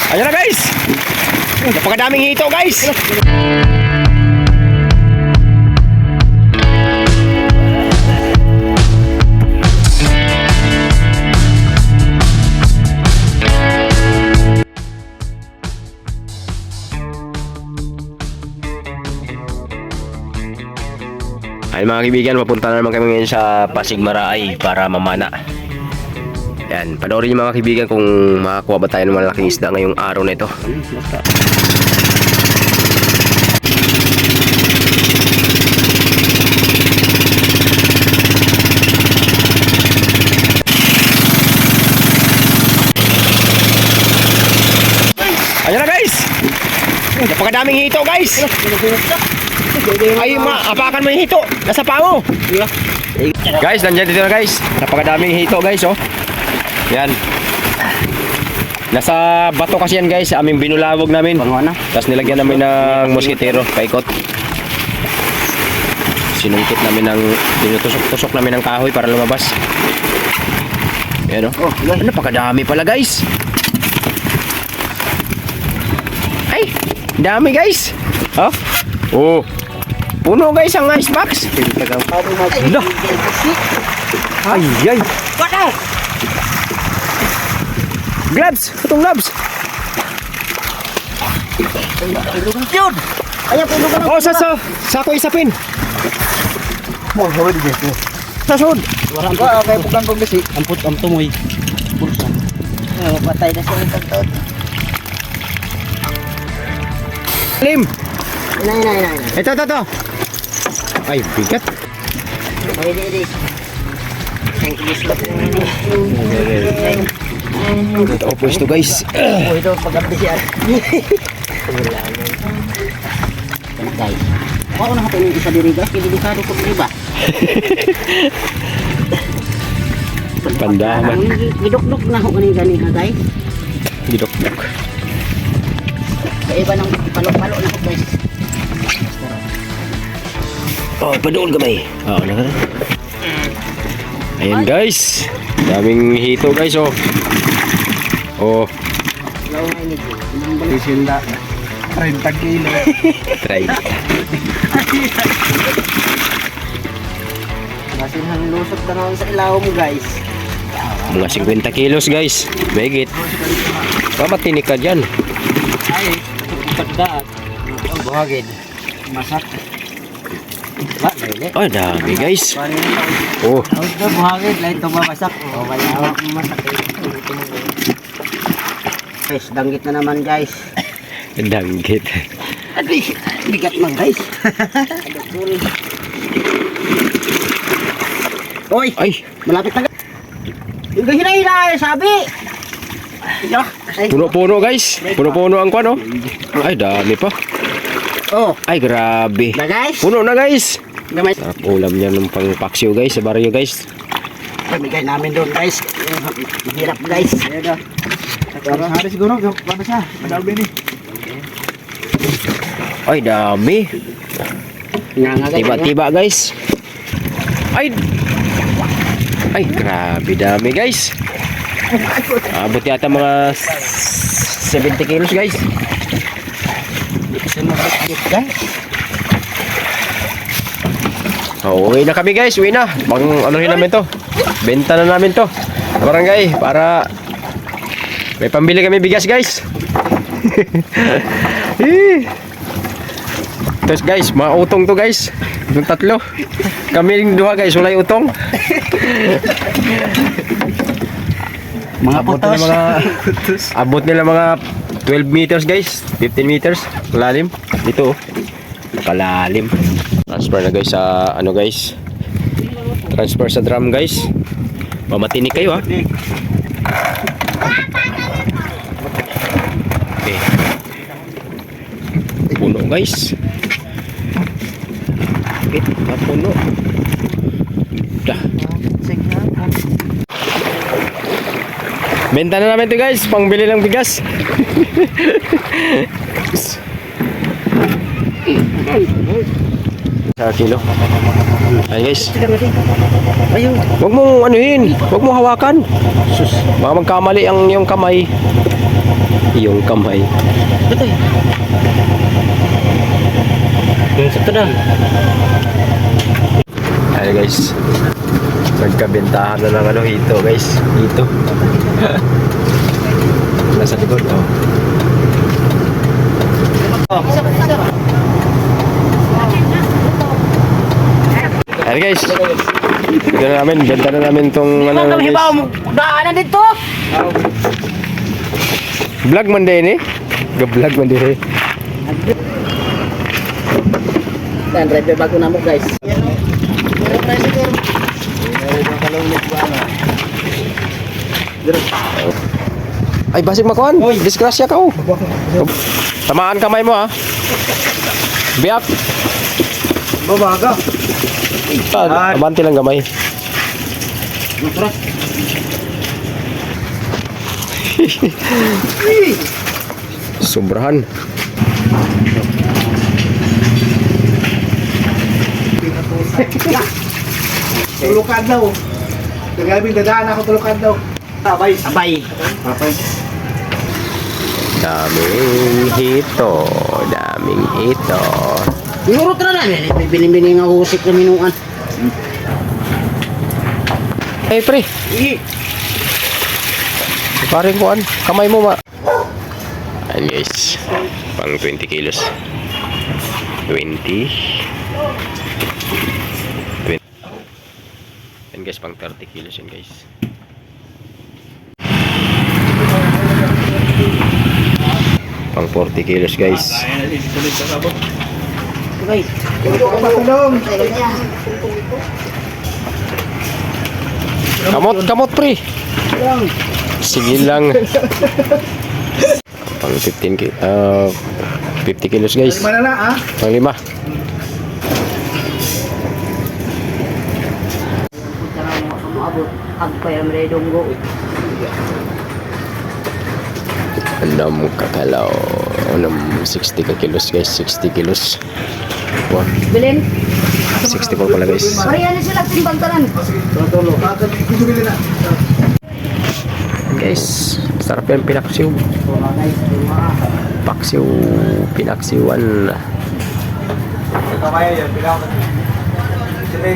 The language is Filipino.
Ayan na guys. Napakadaming hito guys. Ay mga kaibigan, papunta na naman kami ngayon sa Pasig Maraay para mamana. Yan, panoorin niyo mga kaibigan kung makakuha ba tayo ng malaking isda ngayong araw na ito. Ayan na guys. Napakadaming hito guys. Ay, apakan mo yung hito. Nasa paa mo. Guys, nandiyan dito na guys. Napakadaming hito guys, oh. Yan. Nasa bato kasi yan guys, aming binulawog namin. Tapos nilagyan namin ng moskitero, paikot. Sinungkit namin ng, tinutusok-tusok namin ng kahoy para lumabas. Yan, oh. Napakadami pala guys. Ay, dami guys. Oh. Oh. Puno guys ang icebox. Ay, ay. Gloves, itong gloves. Yun. Oh, sako isapin. Sasod. Warang ko kay pugang kong bisi. Amput am tumoy. Pulsa. Patay na siya ng taon. Lim. Ina. Ito. Ay, bigat. Ini. Thank you. Ito po ito guys. Oh, ito paggabi siya. Guys. Ako na kato yung isa diri guys, delikado ko diri ba? Pandaman. Gidok-dok na ako gani ha guys. Gidok-dok. Sa iba nang palo-palo na ako guys. Oh, padoon kamay. Oh, ano ka? Ayan guys. Daming hito guys, oh. Oh. Law nga ni. Nang balik Isinda 30 kilo. Try. Kasi nang lusot na naman sa ilaw mo guys. Mga 50 kilos guys. Mahigit. Mamatinik ka dyan. Ay, pagdaat. Ang buhagin. Masak. Ba, dali. Oh, dami guys. Oh. Ang buhagin, lain tumabasak. O, kaya hawak mo masak. Guys, danggit na naman guys. Danggit. Aduh, bigat man guys. Oy, Ay, malapit na guys. Yung hina-hina, sabi. puno-puno guys. Puno-puno ang kwano. Ay, dami pa. Oh, Ay, grabe. na guys. Puno na guys. Gamay. Sarap ulam niya ng pangpaksyo guys sa baryo guys. Pamigay namin doon guys. Hirap guys. Hari siguro, paano siya? Madalbi ni. Ay, dami. Tiba-tiba guys. Ay, grabe dami guys. Abot yata mga 70 kilos guys. Oh, uwi na kami guys, uwi na. Anuhin namin to. Benta na namin to. Sa barangay para may pambili kami bigas guys. Terus guys, mga utong to guys. Yung tatlo. Kami ring duha guys, walay utong. Mga putos. Abot nila mga 12 meters guys, 15 meters lalim. Dito, kalalim. Transfer na guys sa ano guys. Transfer sa drum guys. Mamatinig kayo ha. Okay. Puno guys. Okay, puno. Dah. Benta na namin ito guys, pangbili ng bigas. Sa kilo. Ayan guys. Ayun. Huwag mong anuhin, huwag mong hawakan. Sus, baka magkamali ang iyong kamay. Yung kamay. Ito eh. Yung sakto na. Ayan guys. Nagkabentahan na ng ano, hito guys. Hito. Nasa likod, oh. Ayan guys. Benta na namin. Benta na namin tong ano Ano guys. ba mo daanan dito? Vlog man din eh. Ga-vlog man din eh. Dan driver bago na mo guys. Ay, basig makuhan. Disgrasya ka, oh. Tamaan kamay mo, ha. Biyak. Babaga. Abante lang gamay. Sobrahan. Tulukan daw. Kagabi dadaan ako tulukan daw. Abay. Abay. Abay. Daming hito. Daming hito. Nurot na lang. Biling-biling nga usik na minuan. Hey, pre. Paring kuan. Kamay mo, ma. Ayan, guys. Pang 20 kilos. 20. 20. Ayan, guys. Pang 30 kilos yun, guys. Pang 40 kilos, guys. Okay. Patulong. Kamot, pre. Sige lang. Pang 50 kilos, guys. Mana na ah? Pang 5. Anam kakalaw. Anam 60 ka kilos, guys. 60 kilos. Wow. Bilin, 64 pala, guys. pareha na sila timbang tanan. Tulo. Bakit gisubili na? Guys, sarap yung pinaksiw. Paksiw, pinaksiwan. Ito kaya yun. Bilang. Sige,